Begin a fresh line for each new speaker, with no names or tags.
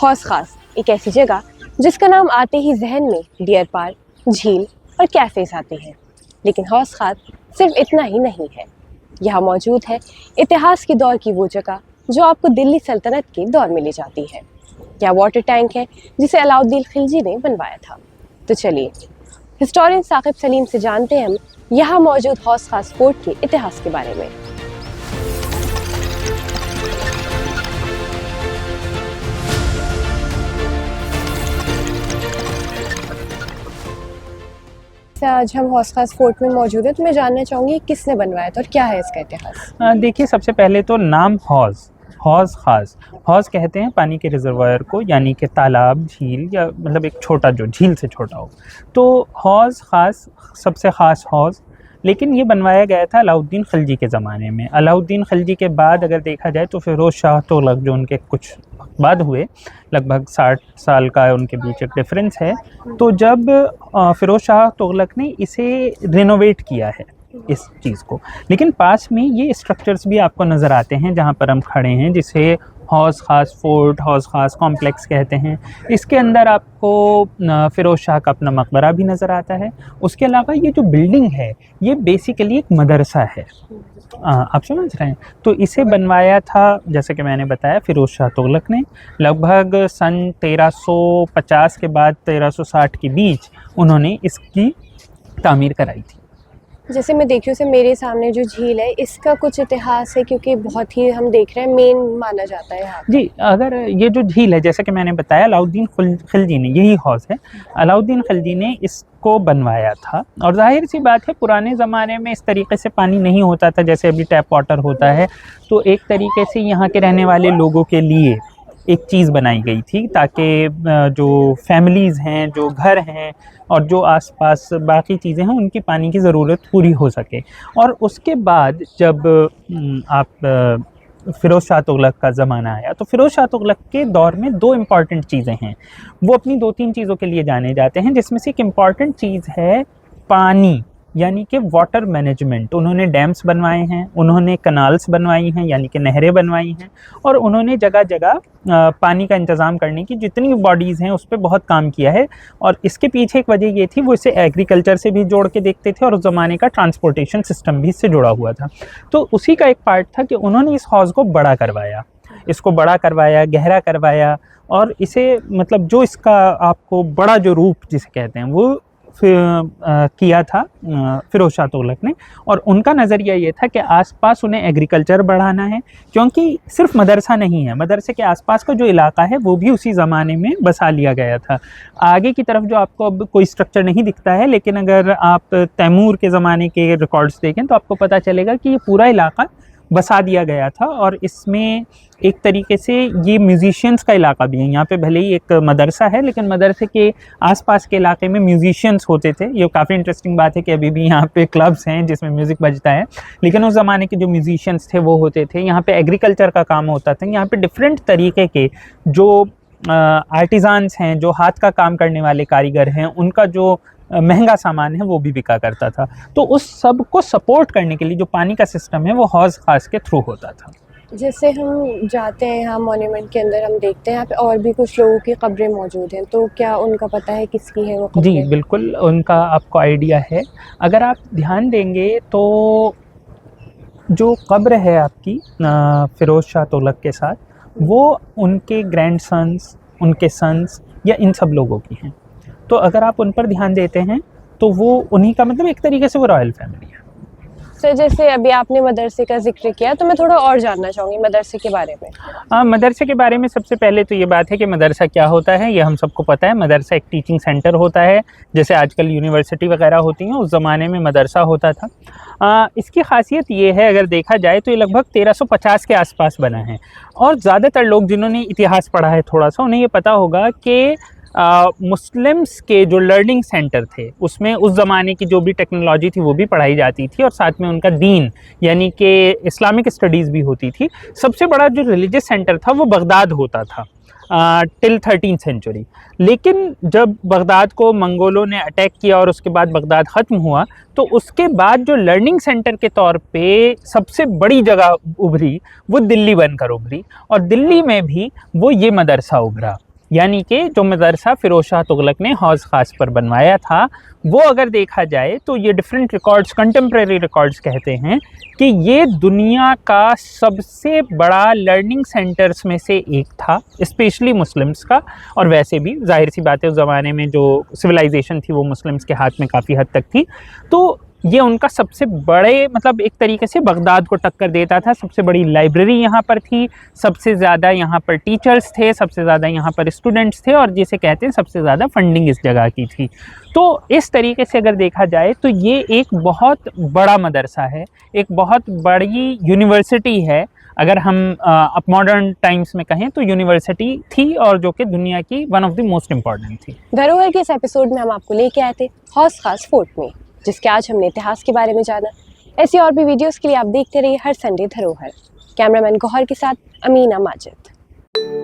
हौस खास एक ऐसी जगह जिसका नाम आते ही जहन में डियर पार्क, झील और कैफेज आते हैं। लेकिन हौस खास सिर्फ इतना ही नहीं है। यहाँ मौजूद है इतिहास के दौर की वो जगह जो आपको दिल्ली सल्तनत के दौर में ले जाती है। यहाँ वाटर टैंक है जिसे अलाउद्दीन खिलजी ने बनवाया था। तो चलिए हिस्टोरियन साकिब सलीम से जानते हैं हम यहाँ मौजूद हौस खास फोर्ट के इतिहास के बारे में। आज हम हौस खास फोर्ट में मौजूद है, तो मैं जानना चाहूँगी किसने बनवाया था और क्या है इसका इतिहास।
देखिए, सबसे पहले तो नाम हौस खास, हौस कहते हैं पानी के रिजर्वायर को, यानी कि तालाब, झील या मतलब एक छोटा जो झील से छोटा हो। तो हौस खास सबसे ख़ास हौस, लेकिन ये बनवाया गया था अलाउद्दीन खिलजी के ज़माने में। अलाउद्दीन खिलजी के बाद अगर देखा जाए तो फ़िरोज़ शाह तुगलक जो उनके कुछ बाद हुए, लगभग 60 साल का उनके बीच एक डिफरेंस है। तो जब फ़िरोज़ शाह तुगलक ने इसे रिनोवेट किया है इस चीज़ को, लेकिन पास में ये स्ट्रक्चर्स भी आपको नज़र आते हैं जहाँ पर हम खड़े हैं, जिसे हौस खास फोर्ट, हौस खास कॉम्प्लेक्स कहते हैं। इसके अंदर आपको फ़िरोज़ शाह का अपना मकबरा भी नज़र आता है। उसके अलावा ये जो बिल्डिंग है ये बेसिकली एक मदरसा है। आप समझ रहे हैं। तो इसे बनवाया था, जैसे कि मैंने बताया, फ़िरोज़ शाह तुगलक ने लगभग सन 1350 के बाद 1360 के बीच उन्होंने इसकी तामीर कराई थी।
जैसे मैं देखी उसे मेरे सामने जो झील है इसका कुछ इतिहास है, क्योंकि बहुत ही हम देख रहे हैं मेन माना जाता है यहाँ।
जी, अगर ये जो झील है, जैसे कि मैंने बताया, अलाउद्दीन खिलजी ने, यही हौस है, अलाउद्दीन खिलजी ने इसको बनवाया था। और जाहिर सी बात है, पुराने ज़माने में इस तरीके से पानी नहीं होता था जैसे अभी टैप वाटर होता है। तो एक तरीके से यहाँ के रहने वाले लोगों के लिए एक चीज़ बनाई गई थी ताकि जो फैमिलीज़ हैं, जो घर हैं और जो आसपास बाकी चीज़ें हैं, उनकी पानी की ज़रूरत पूरी हो सके। और उसके बाद जब आप फ़िरोज़ शाह तुगलक का ज़माना आया, तो फ़िरोज़ शाह तुगलक के दौर में दो इम्पॉर्टेंट चीज़ें हैं। वो अपनी 2-3 चीज़ों के लिए जाने जाते हैं, जिसमें से एक इम्पॉर्टेंट चीज़ है पानी, यानी कि वाटर मैनेजमेंट। उन्होंने डैम्स बनवाए हैं, उन्होंने कनाल्स बनवाई हैं, यानी कि नहरें बनवाई हैं, और उन्होंने जगह जगह पानी का इंतज़ाम करने की जितनी बॉडीज़ हैं उस पर बहुत काम किया है। और इसके पीछे एक वजह ये थी, वो इसे एग्रीकल्चर से भी जोड़ के देखते थे और उस ज़माने का ट्रांसपोर्टेशन सिस्टम भी इससे जुड़ा हुआ था। तो उसी का एक पार्ट था कि उन्होंने इस हौज़ को बड़ा करवाया, इसको बड़ा करवाया, गहरा करवाया, और इसे मतलब जो इसका आपको बड़ा जो रूप जिसे कहते हैं वो किया था फ़िरोज़ शाह तुगलक ने। और उनका नज़रिया ये था कि आसपास उन्हें एग्रीकल्चर बढ़ाना है, क्योंकि सिर्फ मदरसा नहीं है, मदरसे के आसपास का जो इलाका है वो भी उसी ज़माने में बसा लिया गया था। आगे की तरफ जो आपको अब कोई स्ट्रक्चर नहीं दिखता है, लेकिन अगर आप तैमूर के ज़माने के रिकॉर्ड्स देखें तो आपको पता चलेगा कि ये पूरा इलाका बसा दिया गया था। और इसमें एक तरीके से ये म्यूज़िशियंस का इलाका भी है। यहाँ पे भले ही एक मदरसा है, लेकिन मदरसे के आसपास के इलाके में म्यूज़िशियंस होते थे। ये काफ़ी इंटरेस्टिंग बात है कि अभी भी यहाँ पे क्लब्स हैं जिसमें म्यूज़िक बजता है, लेकिन उस ज़माने के जो म्यूज़िशियंस थे वो होते थे। यहाँ पे एग्रीकल्चर का काम होता था। यहाँ पे डिफरेंट तरीके के जो आर्टिज़ान्स हैं, जो हाथ का काम करने वाले कारीगर हैं, उनका जो महंगा सामान है वो भी बिका करता था। तो उस सब को सपोर्ट करने के लिए जो पानी का सिस्टम है वो हौज़ खास के थ्रू होता था।
जैसे हम जाते हैं यहाँ मॉन्यूमेंट के अंदर, हम देखते हैं यहाँ पे और भी कुछ लोगों की कब्रें मौजूद हैं, तो क्या उनका पता है किसकी है वो कब्रें?
जी बिल्कुल, उनका आपको आइडिया है। अगर आप ध्यान देंगे तो जो कब्र है आपकी फ़िरोज़ शाह तुगलक के साथ, वो उनके ग्रैंडसन्स, उनके सन्स या इन सब लोगों की हैं। तो अगर आप उन पर ध्यान देते हैं तो वो उन्हीं का, मतलब एक तरीके से वो रॉयल फैमिली है।
सर, जैसे अभी आपने मदरसे का जिक्र किया, तो मैं थोड़ा और जानना चाहूँगी मदरसे के बारे में।
मदरसे के बारे में सबसे पहले तो ये बात है कि मदरसा क्या होता है, ये हम सबको पता है। मदरसा एक टीचिंग सेंटर होता है, जैसे आजकल यूनिवर्सिटी वगैरह होती हैं, उस ज़माने में मदरसा होता था। इसकी खासियत ये है, अगर देखा जाए तो ये लगभग 1350 के आसपास बना है। और ज़्यादातर लोग जिन्होंने इतिहास पढ़ा है थोड़ा सा, उन्हें ये पता होगा कि मुस्लिम्स के जो लर्निंग सेंटर थे उसमें उस ज़माने की जो भी टेक्नोलॉजी थी वो भी पढ़ाई जाती थी, और साथ में उनका दीन यानी कि इस्लामिक स्टडीज़ भी होती थी। सबसे बड़ा जो रिलीजियस सेंटर था वो बगदाद होता था टिल 13th सेंचुरी। लेकिन जब बगदाद को मंगोलों ने अटैक किया और उसके बाद बगदाद ख़त्म हुआ, तो उसके बाद जो लर्निंग सेंटर के तौर पे सबसे बड़ी जगह उभरी वो दिल्ली बनकर उभरी, और दिल्ली में भी वो ये मदरसा उभरा। यानी कि जो मदरसा फ़िरोज़ शाह तुगलक ने हौज़ ख़ास पर बनवाया था, वो अगर देखा जाए तो ये डिफरेंट रिकॉर्ड्स, कंटेम्प्रेरी रिकॉर्ड्स कहते हैं कि ये दुनिया का सबसे बड़ा लर्निंग सेंटर्स में से एक था, स्पेशली मुस्लिम्स का। और वैसे भी ज़ाहिर सी बात है उस ज़माने में जो सिविलाइजेशन थी वो मुस्लिम्स के हाथ में काफ़ी हद तक थी, तो ये उनका सबसे बड़े मतलब एक तरीके से बगदाद को टक्कर देता था। सबसे बड़ी लाइब्रेरी यहाँ पर थी, सबसे ज़्यादा यहाँ पर टीचर्स थे, सबसे ज़्यादा यहाँ पर स्टूडेंट्स थे, और जिसे कहते हैं सबसे ज़्यादा फंडिंग इस जगह की थी। तो इस तरीके से अगर देखा जाए तो ये एक बहुत बड़ा मदरसा है, एक बहुत बड़ी यूनिवर्सिटी है। अगर हम अब मॉडर्न टाइम्स में कहें तो यूनिवर्सिटी थी, और जो कि दुनिया की one of the most important थी।
धरोहर के इस एपिसोड में हम आपको लेके आए थे हौज़ खास फोर्ट में, जिसके आज हमने इतिहास के बारे में जाना। ऐसी और भी वीडियोस के लिए आप देखते रहिए हर संडे धरोहर। कैमरामैन गौहर के साथ अमीना माजिद।